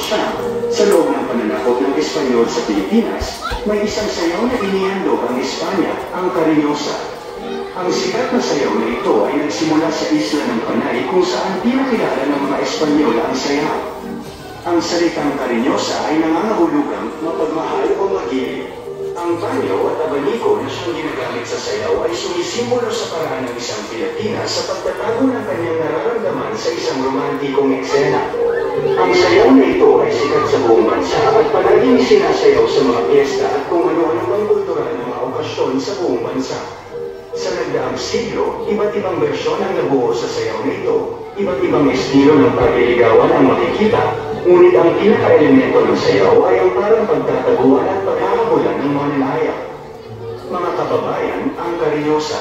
siyam, sa loob ng pananakop ng Espanyol sa Pilipinas, may isang sayaw na inihandog ang Espanya, ang Cariñosa. Ang sikat na sayaw na ito ay nagsimula sa isla ng Panay kung saan pinakilala ng mga Espanyol ang sayaw. Ang salitang Cariñosa ay nangangahulugang mapagmahal o magilid. Ang banyo at abaniko na siyang ginagamit sa sayaw ay sumisimbolo sa paraan ng isang Pilipina sa pagtatago ng kanyang nararamdaman sa isang romantikong eksena. Ang sayaw na ito ay sikat sa buong bansa at palaging sinasayaw sa mga piyesta at kung ano-ano pang kultural na mga okasyon sa buong bansa. Sa nagdaang siglo, iba't ibang bersyon ang nabuo sa sayaw na ito. Iba't ibang estilo ng pagliligawan ang makikita, ngunit ang pinaka-elemento ng sayaw ay ang parang pagtataguan at pagkakabulan ng mananaya. Mga kababayan, ang Cariñosa.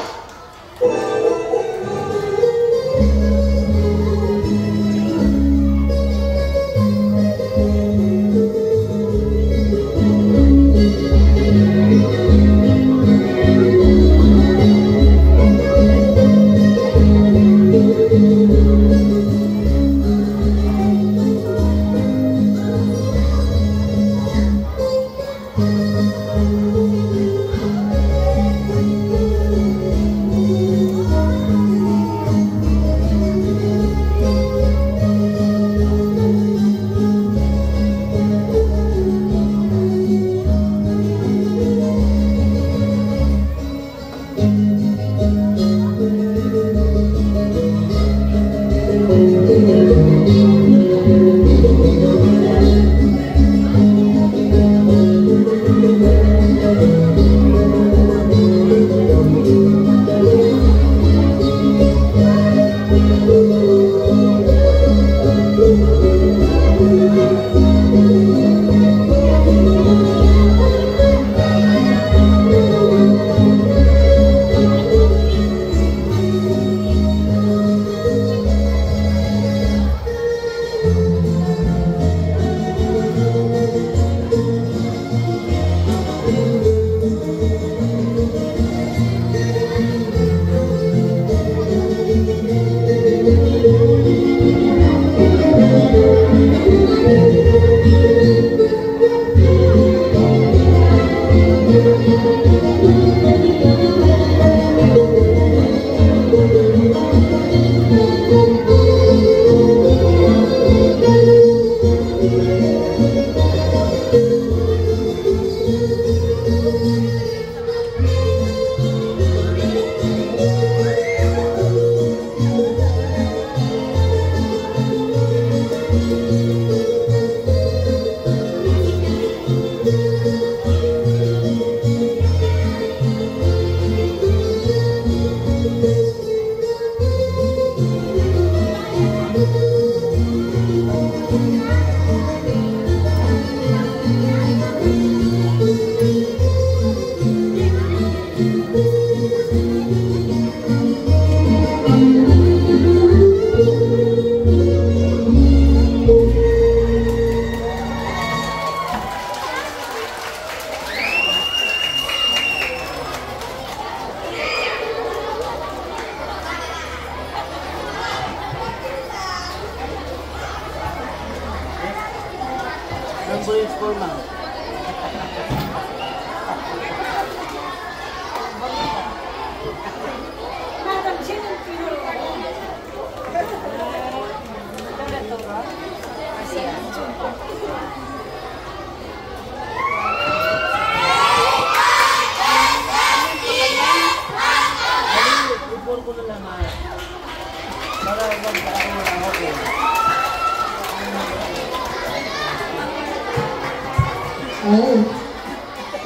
Ay,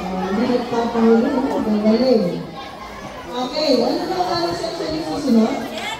hindi nagpapahuli. Magaling. Okay, ano ba ang section yung susunod?